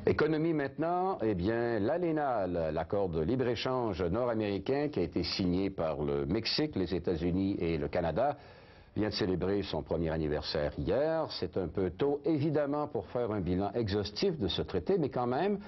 Économie maintenant, eh bien, l'ALENA, l'accord de libre-échange nord-américain qui a été signé par le Mexique, les États-Unis et le Canada, vient de célébrer son premier anniversaire hier. C'est un peu tôt, évidemment, pour faire un bilan exhaustif de ce traité, mais quand même,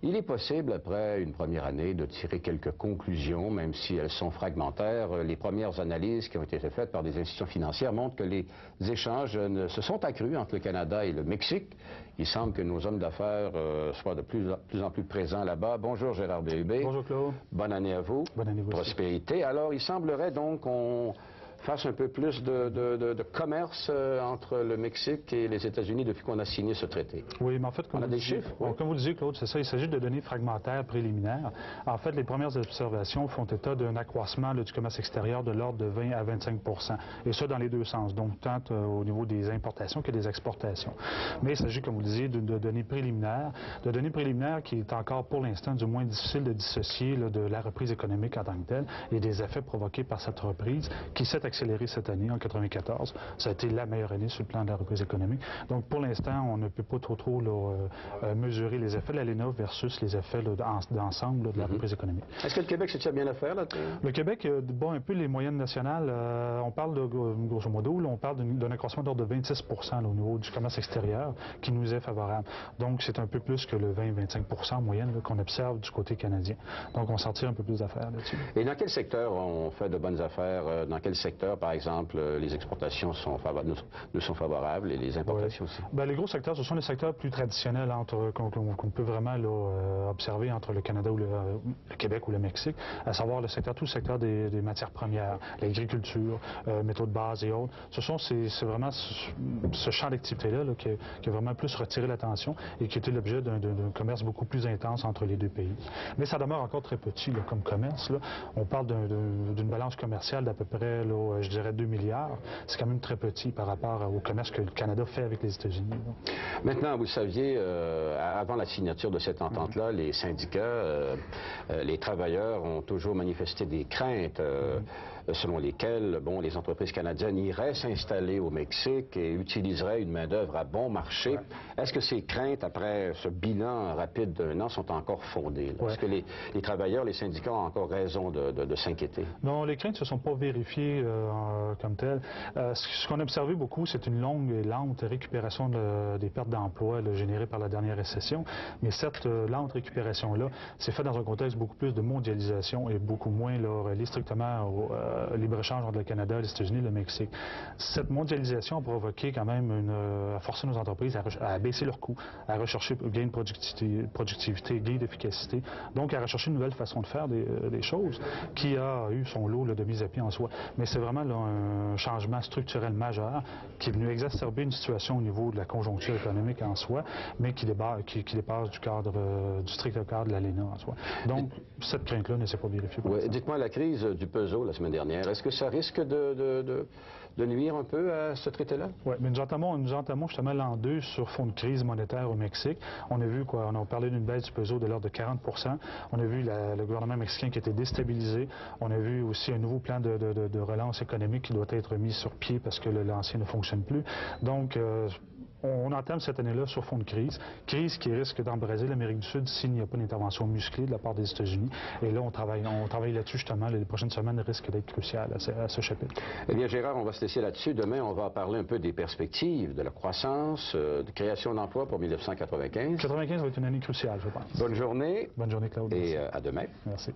il est possible, après une première année, de tirer quelques conclusions, même si elles sont fragmentaires. Les premières analyses qui ont été faites par des institutions financières montrent que les échanges se sont accrus entre le Canada et le Mexique. Il semble que nos hommes d'affaires soient de plus en plus présents là-bas. Bonjour Gérard Bérubé. Bonjour Claude. Bonne année à vous. Bonne année à vous. Prospérité. Alors, il semblerait donc qu'on fasse un peu plus de commerce entre le Mexique et les États-Unis depuis qu'on a signé ce traité. Oui, mais en fait, on a des chiffres. Oui. Comme vous le disiez, Claude, c'est ça, il s'agit de données fragmentaires préliminaires. En fait, les premières observations font état d'un accroissement du commerce extérieur de l'ordre de 20 à 25 %, et ça dans les deux sens, donc tant au niveau des importations que des exportations. Mais il s'agit, comme vous le disiez, de données préliminaires qui est encore pour l'instant du moins difficile de dissocier de la reprise économique en tant que telle et des effets provoqués par cette reprise qui s'est accéléré cette année, en 1994. Ça a été la meilleure année sur le plan de la reprise économique. Donc, pour l'instant, on ne peut pas trop mesurer les effets de l'ALENA versus les effets d'ensemble de la reprise économique. Est-ce que le Québec se tient bien à faire, là? Le Québec bat un peu les moyennes nationales. On parle de, grosso modo, là, on parle d'un accroissement d'ordre de 26 % au niveau du commerce extérieur qui nous est favorable. Donc, c'est un peu plus que le 20-25 % en moyenne qu'on observe du côté canadien. Donc, on s'en tire un peu plus d'affaires là-dessus. Et dans quel secteur on fait de bonnes affaires? Dans quel secteur, par exemple, les exportations nous sont favorables et les importations aussi? Bien, les gros secteurs, ce sont les secteurs plus traditionnels qu'on peut vraiment observer entre le Canada ou le Québec ou le Mexique, à savoir tout le secteur des matières premières, l'agriculture, métaux de base et autres. C'est vraiment ce champ d'activité-là qui a vraiment plus retiré l'attention et qui était l'objet d'un commerce beaucoup plus intense entre les deux pays. Mais ça demeure encore très petit là, comme commerce. Là. On parle d'une balance commerciale d'à peu près, je dirais, 2 milliards. C'est quand même très petit par rapport au commerce que le Canada fait avec les États-Unis. Maintenant, vous saviez, avant la signature de cette entente-là, les syndicats, les travailleurs ont toujours manifesté des craintes selon lesquelles les entreprises canadiennes iraient s'installer au Mexique et utiliseraient une main-d'œuvre à bon marché. Ouais. Est-ce que ces craintes, après ce bilan rapide d'un an, sont encore fondées? Ouais. Est-ce que les travailleurs, les syndicats ont encore raison de s'inquiéter? Non, les craintes ne se sont pas vérifiées comme telles. Ce qu'on a observé beaucoup, c'est une longue et lente récupération des pertes d'emplois générées par la dernière récession. Mais cette lente récupération-là s'est faite dans un contexte beaucoup plus de mondialisation et beaucoup moins relié strictement au libre-échange entre le Canada, les États-Unis et le Mexique. Cette mondialisation a provoqué quand même a forcé nos entreprises à baisser leurs coûts, à rechercher gain de productivité, gain d'efficacité, donc à rechercher une nouvelle façon de faire des choses qui a eu son lot de mise à pied en soi. Mais c'est vraiment un changement structurel majeur qui est venu exacerber une situation au niveau de la conjoncture économique en soi, mais qui dépasse du strict cadre de l'ALENA en soi. Donc, cette crainte-là ne s'est pas vérifiée. Oui. Dites-moi, la crise du peso la semaine dernière, est-ce que ça risque de nuire un peu à ce traité-là? Oui, mais nous entamons justement l'an 2 sur fond de crise monétaire au Mexique. On a vu on a parlé d'une baisse du peso de l'ordre de 40 %. On a vu le gouvernement mexicain qui était déstabilisé. On a vu aussi un nouveau plan de relance économique qui doit être mis sur pied parce que l'ancien ne fonctionne plus. Donc, on entame cette année-là sur fond de crise qui risque d'embraser l'Amérique du Sud s'il n'y a pas d'intervention musclée de la part des États-Unis. Et là, on travaille là-dessus justement. Les prochaines semaines risquent d'être cruciales à ce chapitre. Eh bien, Gérard, on va se laisser là-dessus. Demain, on va parler un peu des perspectives, de la croissance, de création d'emplois pour 1995. 1995 va être une année cruciale, je pense. Bonne journée. Bonne journée, Claude. Et à demain. Merci.